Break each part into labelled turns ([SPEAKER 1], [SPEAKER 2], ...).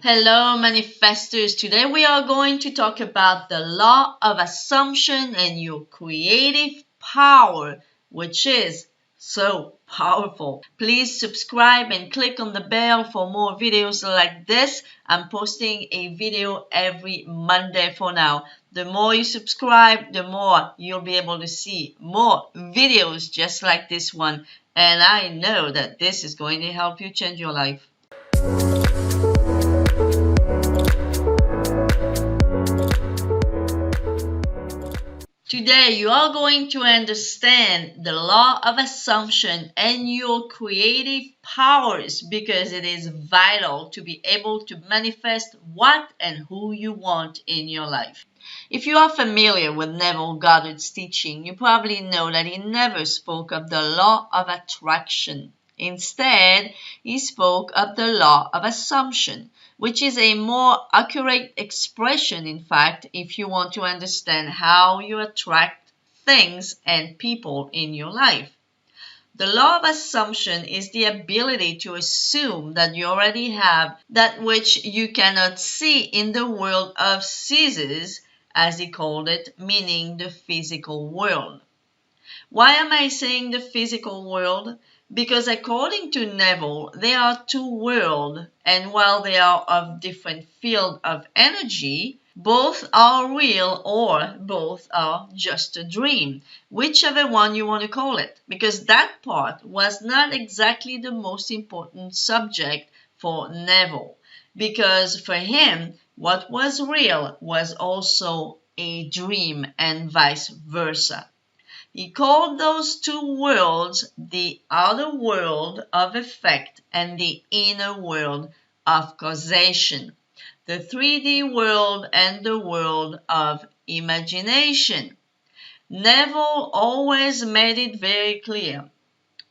[SPEAKER 1] Hello, manifestors. Today we are going to talk about the law of assumption and your creative power, which is so powerful. Please subscribe and click on the bell for more videos like this. I'm posting a video every Monday for now. The more you subscribe, the more you'll be able to see more videos just like this one. And I know that this is going to help you change your life. Today, you are going to understand the law of assumption and your creative powers because it is vital to be able to manifest what and who you want in your life. If you are familiar with Neville Goddard's teaching, you probably know that he never spoke of the law of attraction. Instead, he spoke of the law of assumption, which is a more accurate expression, in fact, if you want to understand how you attract things and people in your life. The law of assumption is the ability to assume that you already have that which you cannot see in the world of scissors, as he called it, meaning the physical world. Why am I saying the physical world? Because according to Neville, there are two worlds, and while they are of different field of energy, both are real or both are just a dream, whichever one you want to call it, because that part was not exactly the most important subject for Neville, because for him, what was real was also a dream and vice versa. He called those two worlds the outer world of effect and the inner world of causation, the 3D world and the world of imagination. Neville always made it very clear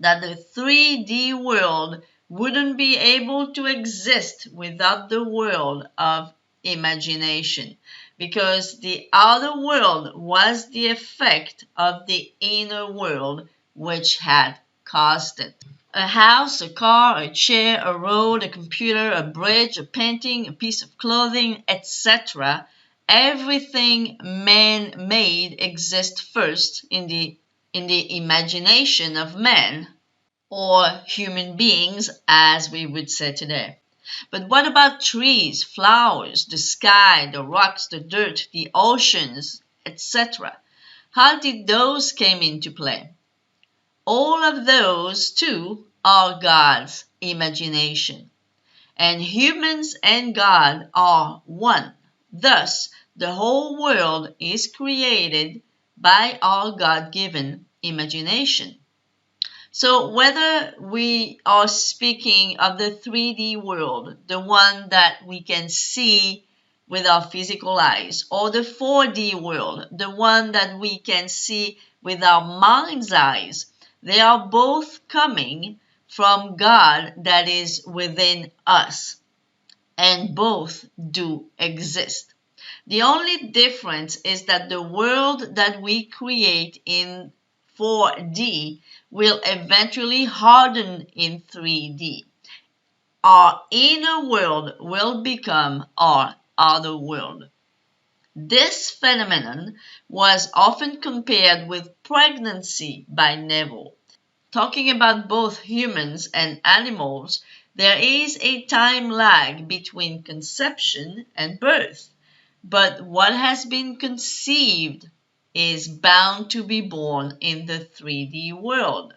[SPEAKER 1] that the 3D world wouldn't be able to exist without the world of imagination, because the outer world was the effect of the inner world which had caused it. A house, a car, a chair, a road, a computer, a bridge, a painting, a piece of clothing, etc. Everything man made exists first in the imagination of man, or human beings as we would say today. But what about trees, flowers, the sky, the rocks, the dirt, the oceans, etc.? How did those came into play? All of those too are God's imagination. And humans and God are one. Thus, the whole world is created by our God-given imagination. So whether we are speaking of the 3D world, the one that we can see with our physical eyes, or the 4D world, the one that we can see with our mind's eyes, they are both coming from God that is within us, and both do exist. The only difference is that the world that we create in 4D will eventually harden in 3D. Our inner world will become our outer world. This phenomenon was often compared with pregnancy by Neville. Talking about both humans and animals, there is a time lag between conception and birth. But what has been conceived is bound to be born in the 3D world.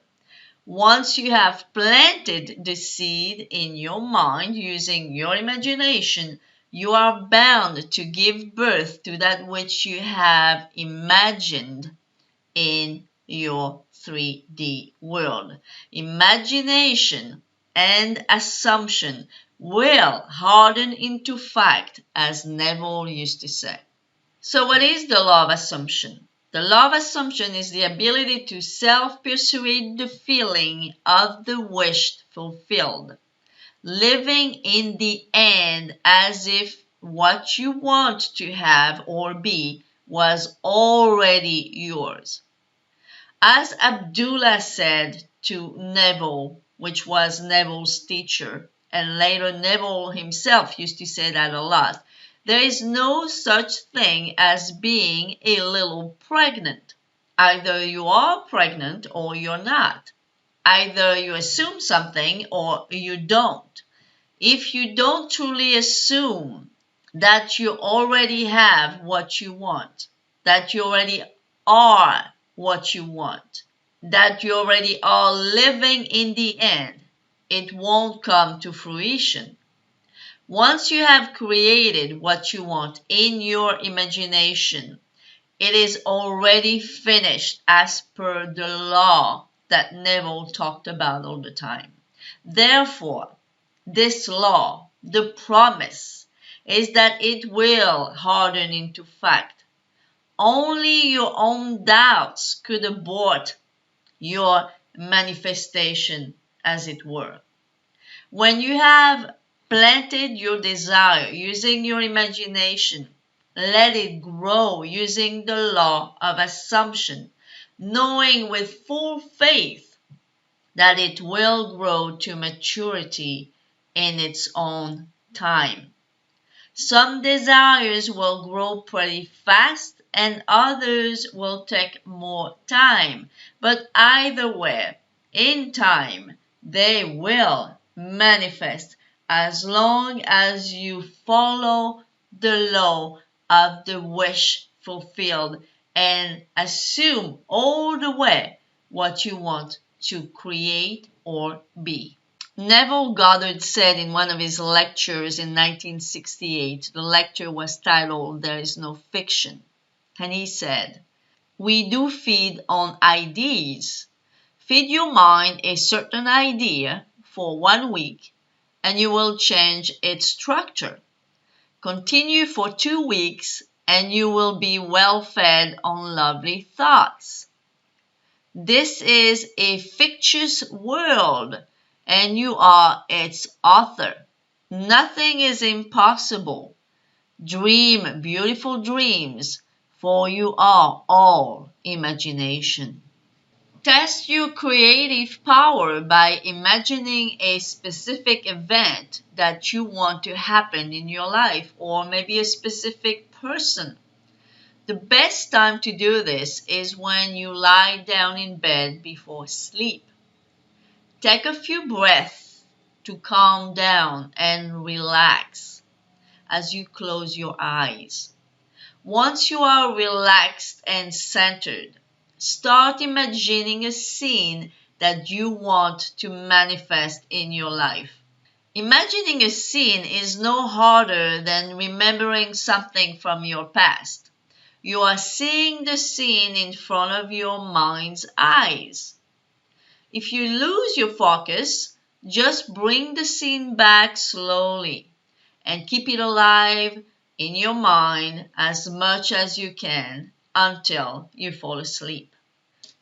[SPEAKER 1] Once you have planted the seed in your mind using your imagination, you are bound to give birth to that which you have imagined in your 3D world. Imagination and assumption will harden into fact, as Neville used to say. So what is the law of assumption? The law of assumption is the ability to self-persuade the feeling of the wish fulfilled, living in the end as if what you want to have or be was already yours. As Abdullah said to Neville, which was Neville's teacher, and later Neville himself used to say that a lot. There is no such thing as being a little pregnant. Either you are pregnant or you're not. Either you assume something or you don't. If you don't truly assume that you already have what you want, that you already are what you want, that you already are living in the end, it won't come to fruition. Once you have created what you want in your imagination, it is already finished as per the law that Neville talked about all the time. Therefore, this law, the promise, is that it will harden into fact. Only your own doubts could abort your manifestation, as it were. When you have planted your desire using your imagination, let it grow using the law of assumption, knowing with full faith that it will grow to maturity in its own time. Some desires will grow pretty fast and others will take more time, but either way, in time, they will manifest as long as you follow the law of the wish fulfilled and assume all the way what you want to create or be. Neville Goddard said in one of his lectures in 1968, the lecture was titled "There is no fiction," and he said, "We do feed on ideas. Feed your mind a certain idea for 1 week and you will change its structure. Continue for 2 weeks and you will be well fed on lovely thoughts. This is a fictitious world and you are its author. Nothing is impossible. Dream beautiful dreams, for you are all imagination." Test your creative power by imagining a specific event that you want to happen in your life, or maybe a specific person. The best time to do this is when you lie down in bed before sleep. Take a few breaths to calm down and relax as you close your eyes. Once you are relaxed and centered, start imagining a scene that you want to manifest in your life. Imagining a scene is no harder than remembering something from your past. You are seeing the scene in front of your mind's eyes. If you lose your focus, just bring the scene back slowly and keep it alive in your mind as much as you can until you fall asleep.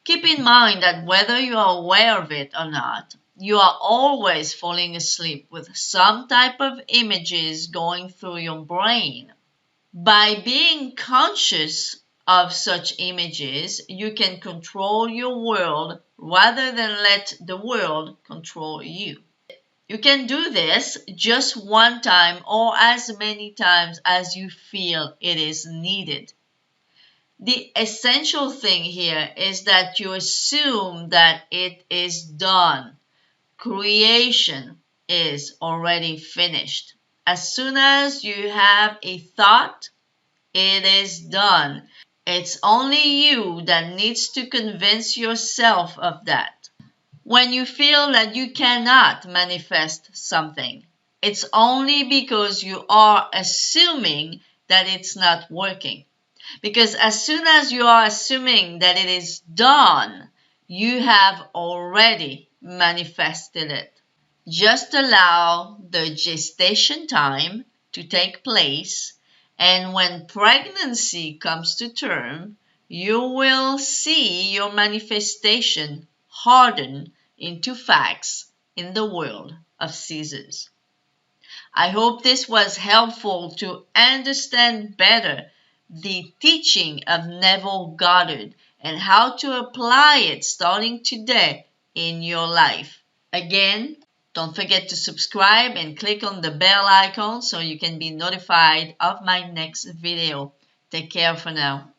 [SPEAKER 1] Keep in mind that whether you are aware of it or not, you are always falling asleep with some type of images going through your brain. By being conscious of such images, you can control your world rather than let the world control you. You can do this just one time or as many times as you feel it is needed. The essential thing here is that you assume that it is done. Creation is already finished. As soon as you have a thought, it is done. It's only you that needs to convince yourself of that. When you feel that you cannot manifest something, it's only because you are assuming that it's not working. Because as soon as you are assuming that it is done, you have already manifested it. Just allow the gestation time to take place, and when pregnancy comes to term, you will see your manifestation harden into facts in the world of Caesars. I hope this was helpful to understand better the teaching of Neville Goddard and how to apply it starting today in your life. Again, Don't forget to subscribe and click on the bell icon so you can be notified of my next video. Take care for now.